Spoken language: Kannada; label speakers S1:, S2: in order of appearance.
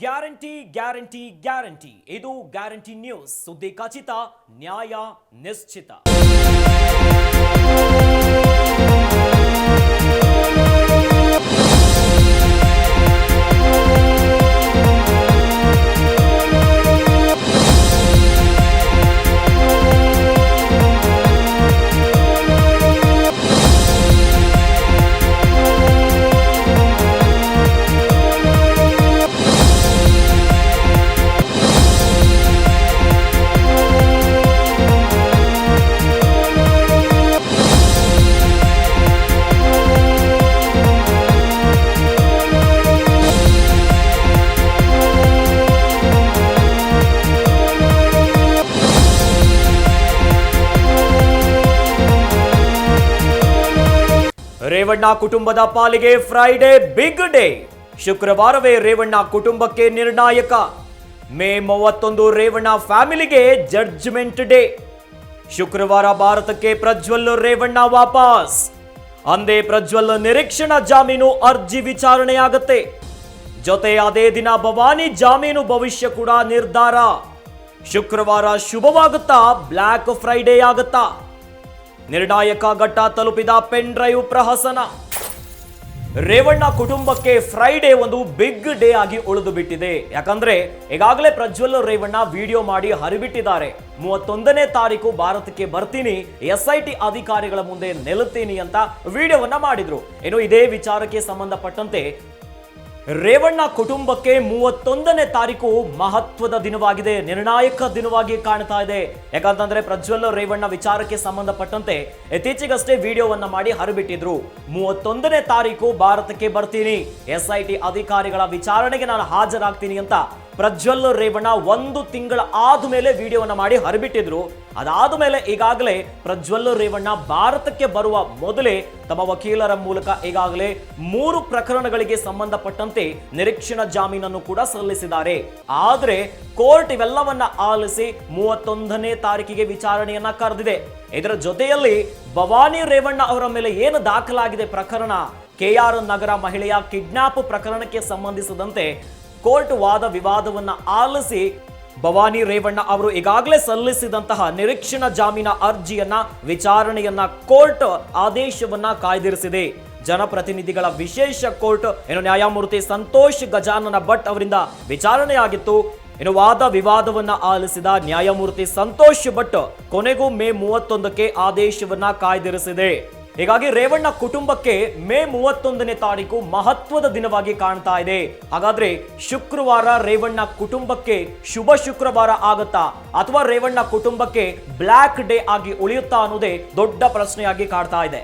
S1: ಗ್ಯಾರಂಟಿ ಗ್ಯಾರಂಟಿ ಗ್ಯಾರಂಟಿ ಇದು ಗ್ಯಾರಂಟಿ ನ್ಯೂಸ್. ಸುದ್ದಿ ಖಚಿತ, ನ್ಯಾಯ ನಿಶ್ಚಿತ. ರೇವಣ್ಣ ಕುಟುಂಬದ ಪಾಲಿಗೆ ಫ್ರೈಡೆ ಬಿಗ್ ಡೇ. ಶುಕ್ರವಾರವೇ ರೇವಣ್ಣ ಕುಟುಂಬಕ್ಕೆ ನಿರ್ಣಾಯಕ. ಮೇ 31 ರೇವಣ್ಣ ಫ್ಯಾಮಿಲಿಗೆ ಜಡ್ಜ್ಮೆಂಟ್ ಡೇ. ಶುಕ್ರವಾರ ಭಾರತಕ್ಕೆ ಪ್ರಜ್ವಲ್ ರೇವಣ್ಣ ವಾಪಸ್. ಅಂದೇ ಪ್ರಜ್ವಲ್ ನಿರೀಕ್ಷಣಾ ಜಾಮೀನು ಅರ್ಜಿ ವಿಚಾರಣೆಯಾಗುತ್ತೆ. ಜೊತೆ ಅದೇ ದಿನ ಭವಾನಿ ಜಾಮೀನು ಭವಿಷ್ಯ ಕೂಡ ನಿರ್ಧಾರ. ಶುಕ್ರವಾರ ಶುಭವಾಗುತ್ತಾ, ಬ್ಲ್ಯಾಕ್ ಫ್ರೈಡೇ ಆಗುತ್ತಾ? ನಿರ್ಣಾಯಕ ಘಟ್ಟ ತಲುಪಿದ ಪೆನ್ ಡ್ರೈವ್ ಪ್ರಹಸನ. ರೇವಣ್ಣ ಕುಟುಂಬಕ್ಕೆ ಫ್ರೈಡೆ ಒಂದು ಬಿಗ್ ಡೇ ಆಗಿ ಉಳಿದು ಬಿಟ್ಟಿದೆ. ಯಾಕಂದ್ರೆ ಈಗಾಗಲೇ ಪ್ರಜ್ವಲ್ ರೇವಣ್ಣ ವಿಡಿಯೋ ಮಾಡಿ ಹರಿಬಿಟ್ಟಿದ್ದಾರೆ. 31ನೇ ತಾರೀಕು ಭಾರತಕ್ಕೆ ಬರ್ತೀನಿ, SIT ಅಧಿಕಾರಿಗಳ ಮುಂದೆ ನಿಲ್ಲುತ್ತೀನಿ ಅಂತ ವಿಡಿಯೋವನ್ನ ಮಾಡಿದ್ರು. ಇನ್ನು ಇದೇ ವಿಚಾರಕ್ಕೆ ಸಂಬಂಧಪಟ್ಟಂತೆ ರೇವಣ್ಣ ಕುಟುಂಬಕ್ಕೆ 31ನೇ ತಾರೀಕು ಮಹತ್ವದ ದಿನವಾಗಿದೆ, ನಿರ್ಣಾಯಕ ದಿನವಾಗಿ ಕಾಣ್ತಾ ಇದೆ. ಯಾಕಂತಂದ್ರೆ ಪ್ರಜ್ವಲ್ ರೇವಣ್ಣ ವಿಚಾರಕ್ಕೆ ಸಂಬಂಧಪಟ್ಟಂತೆ ಇತ್ತೀಚೆಗಷ್ಟೇ ವಿಡಿಯೋವನ್ನ ಮಾಡಿ ಹರಿಬಿಟ್ಟಿದ್ರು. 31ನೇ ತಾರೀಕು ಭಾರತಕ್ಕೆ ಬರ್ತೀನಿ, SIT ಅಧಿಕಾರಿಗಳ ವಿಚಾರಣೆಗೆ ನಾನು ಹಾಜರಾಗ್ತೀನಿ ಅಂತ ಪ್ರಜ್ವಲ್ ರೇವಣ್ಣ 1 ತಿಂಗಳ ಆದ್ಮೇಲೆ ವಿಡಿಯೋವನ್ನ ಮಾಡಿ ಹರಿಬಿಟ್ಟಿದ್ರು. ಅದಾದ ಮೇಲೆ ಈಗಾಗಲೇ ಪ್ರಜ್ವಲ್ ರೇವಣ್ಣ ಭಾರತಕ್ಕೆ ಬರುವ ಮೊದಲೇ ತಮ್ಮ ವಕೀಲರ ಮೂಲಕ ಈಗಾಗಲೇ 3 ಪ್ರಕರಣಗಳಿಗೆ ಸಂಬಂಧಪಟ್ಟಂತೆ ನಿರೀಕ್ಷಣಾ ಜಾಮೀನನ್ನು ಕೂಡ ಸಲ್ಲಿಸಿದ್ದಾರೆ. ಆದ್ರೆ ಕೋರ್ಟ್ ಇವೆಲ್ಲವನ್ನ ಆಲಿಸಿ 31ನೇ ತಾರೀಕಿಗೆ ವಿಚಾರಣೆಯನ್ನ ಕರೆದಿದೆ. ಇದರ ಜೊತೆಯಲ್ಲಿ ಭವಾನಿ ರೇವಣ್ಣ ಅವರ ಮೇಲೆ ಏನು ದಾಖಲಾಗಿದೆ ಪ್ರಕರಣ, KR ನಗರ ಮಹಿಳೆಯ ಕಿಡ್ನಾಪ್ ಪ್ರಕರಣಕ್ಕೆ ಸಂಬಂಧಿಸಿದಂತೆ ಕೋರ್ಟ್ ವಾದ ವಿವಾದವನ್ನ ಆಲಿಸಿ ಭವಾನಿ ರೇವಣ್ಣ ಅವರು ಈಗಾಗಲೇ ಸಲ್ಲಿಸಿದಂತಹ ನಿರೀಕ್ಷಣಾ ಜಾಮೀನ ಅರ್ಜಿಯನ್ನ ವಿಚಾರಣೆಯನ್ನ ಕೋರ್ಟ್ ಆದೇಶವನ್ನ ಕಾಯ್ದಿರಿಸಿದೆ. ಜನಪ್ರತಿನಿಧಿಗಳ ವಿಶೇಷ ಕೋರ್ಟ್ ನ್ಯಾಯಮೂರ್ತಿ ಸಂತೋಷ್ ಗಜಾನನ ಭಟ್ ಅವರಿಂದ ವಿಚಾರಣೆಯಾಗಿತ್ತು. ವಾದ ವಿವಾದವನ್ನ ಆಲಿಸಿದ ನ್ಯಾಯಮೂರ್ತಿ ಸಂತೋಷ್ ಭಟ್ ಕೊನೆಗೂ ಮೇ 31ಕ್ಕೆ ಆದೇಶವನ್ನ ಕಾಯ್ದಿರಿಸಿದೆ. ಹೀಗಾಗಿ ರೇವಣ್ಣ ಕುಟುಂಬಕ್ಕೆ ಮೇ 31ನೇ ತಾರೀಕು ಮಹತ್ವದ ದಿನವಾಗಿ ಕಾಣ್ತಾ ಇದೆ. ಹಾಗಾದ್ರೆ ಶುಕ್ರವಾರ ರೇವಣ್ಣ ಕುಟುಂಬಕ್ಕೆ ಶುಭ ಶುಕ್ರವಾರ ಆಗುತ್ತಾ ಅಥವಾ ರೇವಣ್ಣ ಕುಟುಂಬಕ್ಕೆ ಬ್ಲ್ಯಾಕ್ ಡೇ ಆಗಿ ಉಳಿಯುತ್ತಾ ಅನ್ನೋದೇ ದೊಡ್ಡ ಪ್ರಶ್ನೆಯಾಗಿ ಕಾಡ್ತಾ ಇದೆ.